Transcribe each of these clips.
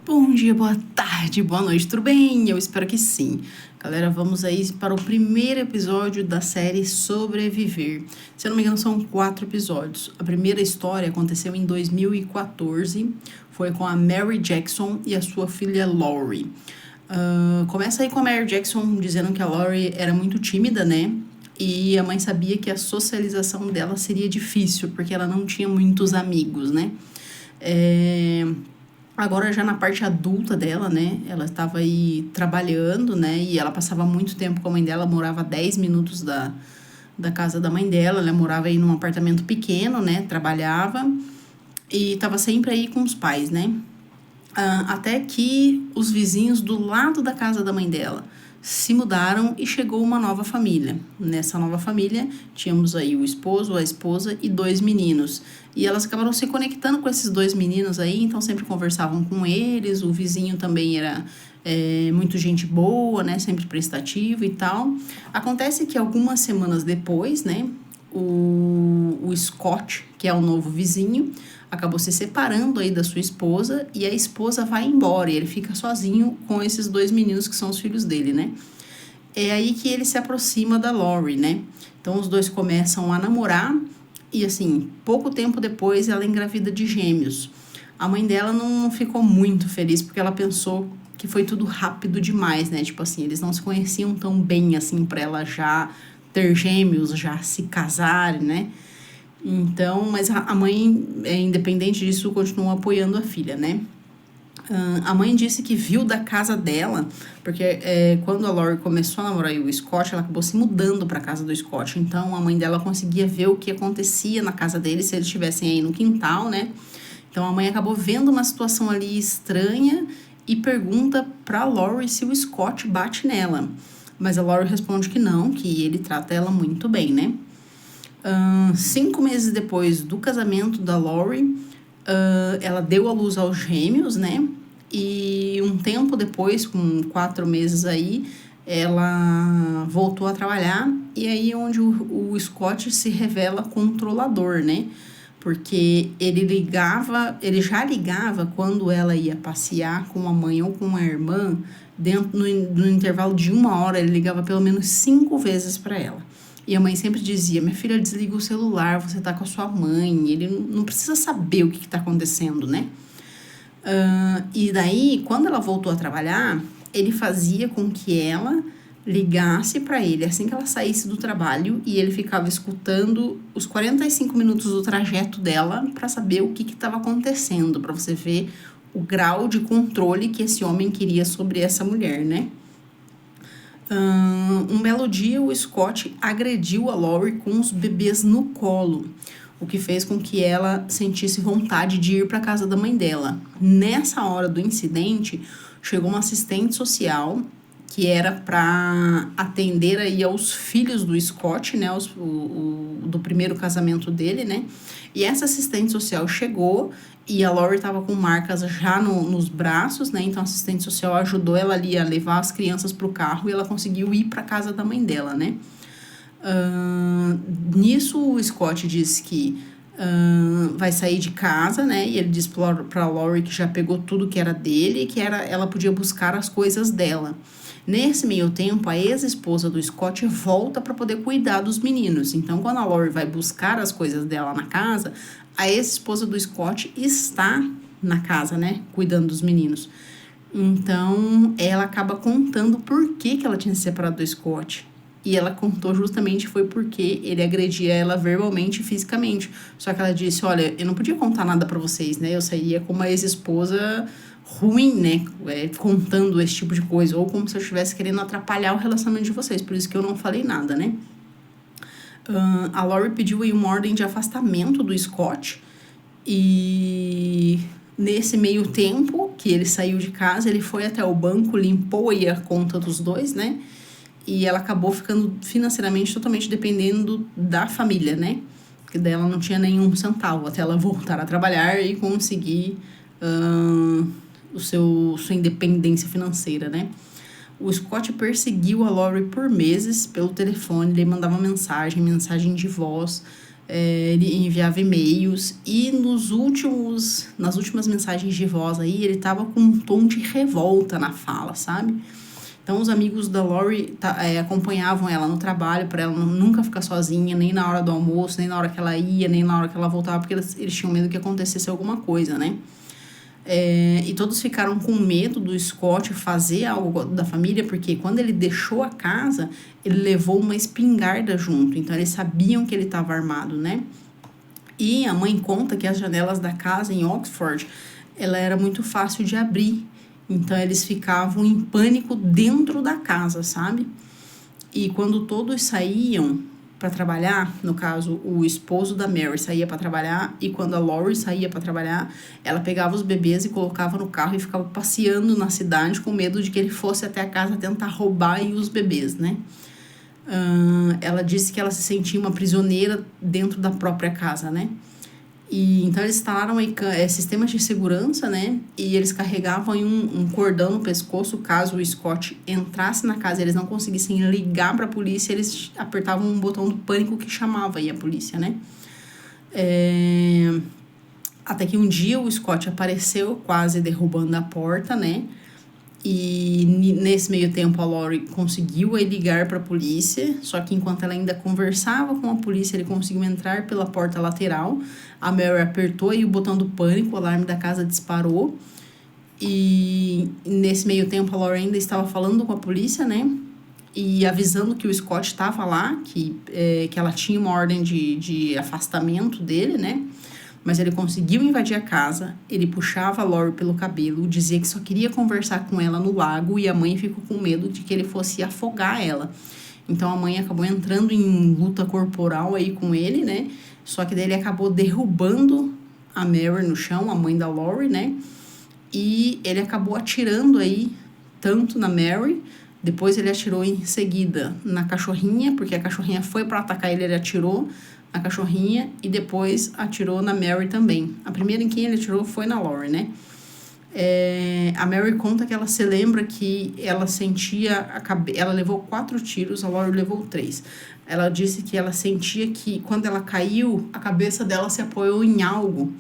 Bom dia, boa tarde, boa noite, tudo bem? Eu espero que sim. Galera, vamos aí para o primeiro episódio da série Sobreviver. Se eu não me engano, são 4 episódios. A primeira história aconteceu em 2014, foi com a Mary Jackson e a sua filha Laurie. Começa aí com a Mary Jackson dizendo que a Laurie era muito tímida, né? E a mãe sabia que a socialização dela seria difícil, porque ela não tinha muitos amigos, né? Agora já na parte adulta dela, né? Ela estava aí trabalhando, né? E ela passava muito tempo com a mãe dela, morava 10 minutos da casa da mãe dela. Ela morava aí num apartamento pequeno, né? Trabalhava e estava sempre aí com os pais, né? Até que os vizinhos do lado da casa da mãe dela se mudaram e chegou uma nova família. Nessa nova família, tínhamos aí o esposo, a esposa e 2 meninos. E elas acabaram se conectando com esses 2 meninos aí, então sempre conversavam com eles. O vizinho também era muito gente boa, né? Sempre prestativo e tal. Acontece que algumas semanas depois, né? O Scott, que é o novo vizinho, acabou se separando aí da sua esposa e a esposa vai embora e ele fica sozinho com esses 2 meninos que são os filhos dele, né? É aí que ele se aproxima da Laurie, né? Então os dois começam a namorar e assim, pouco tempo depois ela engravida de gêmeos. A mãe dela não ficou muito feliz porque ela pensou que foi tudo rápido demais, né? Tipo assim, eles não se conheciam tão bem assim pra ela já ter gêmeos, já se casarem, né? Então, mas a mãe, independente disso, continuou apoiando a filha, né? A mãe disse que viu da casa dela, porque quando a Laurie começou a namorar o Scott, ela acabou se mudando para casa do Scott. Então, a mãe dela conseguia ver o que acontecia na casa dele se eles estivessem aí no quintal, né? Então, a mãe acabou vendo uma situação ali estranha e pergunta pra Laurie se o Scott bate nela. Mas a Laurie responde que não, que ele trata ela muito bem, né? 5 meses depois do casamento da Laurie, ela deu à luz aos gêmeos, né? E um tempo depois, com 4 meses aí, ela voltou a trabalhar. E aí onde o Scott se revela controlador, né? Porque ele já ligava quando ela ia passear com a mãe ou com a irmã, no intervalo de 1 hora, ele ligava pelo menos 5 vezes para ela. E a mãe sempre dizia, minha filha, desliga o celular, você tá com a sua mãe, ele não precisa saber o que tá acontecendo, né? E daí, quando ela voltou a trabalhar, ele fazia com que ela ligasse para ele assim que ela saísse do trabalho e ele ficava escutando os 45 minutos do trajeto dela para saber o que estava acontecendo, para você ver o grau de controle que esse homem queria sobre essa mulher, né? Um belo dia, o Scott agrediu a Laurie com os bebês no colo, o que fez com que ela sentisse vontade de ir para a casa da mãe dela. Nessa hora do incidente, chegou uma assistente social que era para atender aí aos filhos do Scott, né, do primeiro casamento dele, né? E essa assistente social chegou e a Laurie estava com marcas já nos braços, né? Então a assistente social ajudou ela ali a levar as crianças para o carro e ela conseguiu ir para casa da mãe dela, né? Nisso o Scott disse que vai sair de casa, né? E ele disse pra Laurie que já pegou tudo que era dele e que ela podia buscar as coisas dela. Nesse meio tempo, a ex-esposa do Scott volta para poder cuidar dos meninos. Então, quando a Laurie vai buscar as coisas dela na casa, a ex-esposa do Scott está na casa, né? Cuidando dos meninos. Então, ela acaba contando por que ela tinha se separado do Scott. E ela contou justamente foi porque ele agredia ela verbalmente e fisicamente. Só que ela disse, olha, eu não podia contar nada pra vocês, né? Eu sairia com uma ex-esposa ruim, né? Contando esse tipo de coisa. Ou como se eu estivesse querendo atrapalhar o relacionamento de vocês. Por isso que eu não falei nada, né? A Laurie pediu aí uma ordem de afastamento do Scott. E nesse meio tempo que ele saiu de casa, ele foi até o banco, limpou aí a conta dos dois, né? E ela acabou ficando financeiramente totalmente dependendo da família, né? Porque daí ela não tinha nenhum centavo até ela voltar a trabalhar e conseguir sua independência financeira, né? O Scott perseguiu a Laurie por meses pelo telefone, ele mandava mensagem de voz, Ele enviava e-mails e nas últimas mensagens de voz aí, ele tava com um tom de revolta na fala, sabe? Então, os amigos da Lori acompanhavam ela no trabalho para ela nunca ficar sozinha, nem na hora do almoço, nem na hora que ela ia, nem na hora que ela voltava, porque eles tinham medo que acontecesse alguma coisa, né? E todos ficaram com medo do Scott fazer algo da família, porque quando ele deixou a casa, ele levou uma espingarda junto, então eles sabiam que ele estava armado, né? E a mãe conta que as janelas da casa em Oxford, ela era muito fácil de abrir, então eles ficavam em pânico dentro da casa, sabe? E quando todos saíam para trabalhar, no caso, o esposo da Mary saía para trabalhar, e quando a Lori saía para trabalhar, ela pegava os bebês e colocava no carro e ficava passeando na cidade com medo de que ele fosse até a casa tentar roubar aí os bebês, né? Ela disse que ela se sentia uma prisioneira dentro da própria casa, né? E então eles instalaram aí sistemas de segurança, né? E eles carregavam aí um cordão no pescoço caso o Scott entrasse na casa e eles não conseguissem ligar para a polícia, eles apertavam um botão do pânico que chamava aí a polícia, né? Até que um dia o Scott apareceu quase derrubando a porta, né? E nesse meio tempo a Lori conseguiu aí ligar para a polícia, só que enquanto ela ainda conversava com a polícia, ele conseguiu entrar pela porta lateral. A Mary apertou aí o botão do pânico, o alarme da casa disparou. E nesse meio tempo a Lori ainda estava falando com a polícia, né? E avisando que o Scott estava lá, que ela tinha uma ordem de afastamento dele, né? Mas ele conseguiu invadir a casa, ele puxava a Lori pelo cabelo, dizia que só queria conversar com ela no lago e a mãe ficou com medo de que ele fosse afogar ela. Então a mãe acabou entrando em luta corporal aí com ele, né? Só que daí ele acabou derrubando a Mary no chão, a mãe da Lori, né? E ele acabou atirando aí tanto na Mary, depois ele atirou em seguida na cachorrinha, porque a cachorrinha foi para atacar ele, ele atirou a cachorrinha e depois atirou na Mary também. A primeira em quem ele atirou foi na Lori, né? A Mary conta que ela se lembra que ela sentia ela levou 4 tiros, a Lori levou 3. Ela disse que ela sentia que quando ela caiu, a cabeça dela se apoiou em algo.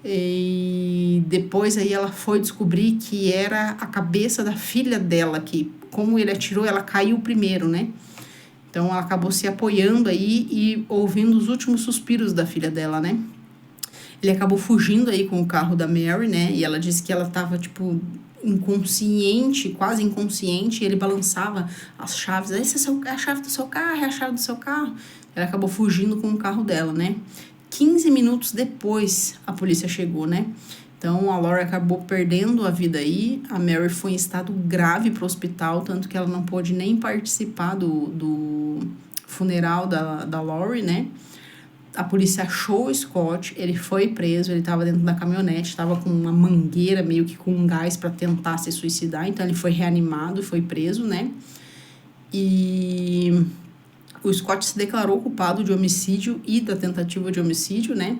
E depois aí ela foi descobrir que era a cabeça da filha dela, que como ele atirou, ela caiu primeiro, né? Então, ela acabou se apoiando aí e ouvindo os últimos suspiros da filha dela, né? Ele acabou fugindo aí com o carro da Mary, né? E ela disse que ela tava, tipo, inconsciente, quase inconsciente. E ele balançava as chaves. Essa é a chave do seu carro, é a chave do seu carro. Ela acabou fugindo com o carro dela, né? 15 minutos depois, a polícia chegou, né? Então, a Lori acabou perdendo a vida aí. A Mary foi em estado grave para o hospital, tanto que ela não pôde nem participar do funeral da Lori, né? A polícia achou o Scott, ele foi preso, ele estava dentro da caminhonete, estava com uma mangueira, meio que com um gás para tentar se suicidar. Então, ele foi reanimado e foi preso, né? E o Scott se declarou culpado de homicídio e da tentativa de homicídio, né?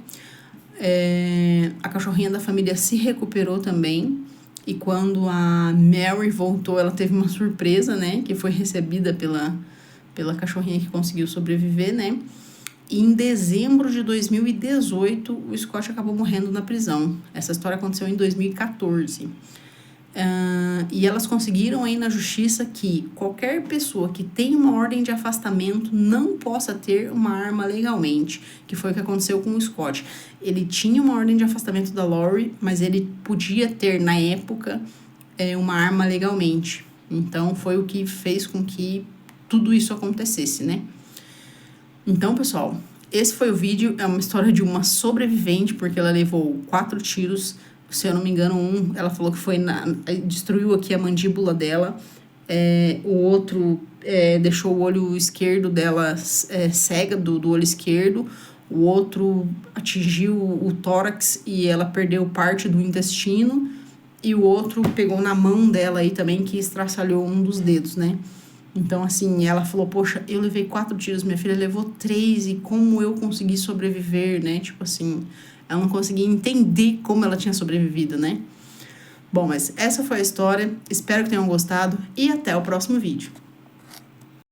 A cachorrinha da família se recuperou também. E quando a Mary voltou, ela teve uma surpresa, né? Que foi recebida pela cachorrinha que conseguiu sobreviver, né? E em dezembro de 2018, o Scott acabou morrendo na prisão. Essa história aconteceu em 2014. E elas conseguiram aí na justiça que qualquer pessoa que tem uma ordem de afastamento não possa ter uma arma legalmente, que foi o que aconteceu com o Scott. Ele tinha uma ordem de afastamento da Lori, mas ele podia ter, na época, uma arma legalmente. Então, foi o que fez com que tudo isso acontecesse, né? Então, pessoal, esse foi o vídeo. É uma história de uma sobrevivente, porque ela levou 4 tiros. Se eu não me engano, ela falou que destruiu aqui a mandíbula dela. O outro deixou o olho esquerdo dela cega do olho esquerdo. O outro atingiu o tórax e ela perdeu parte do intestino. E o outro pegou na mão dela aí também, que estraçalhou um dos dedos, né? Então, assim, ela falou, poxa, eu levei 4 tiros, minha filha levou 3, e como eu consegui sobreviver, né? Tipo assim, ela não conseguia entender como ela tinha sobrevivido, né? Bom, mas essa foi a história, espero que tenham gostado e até o próximo vídeo.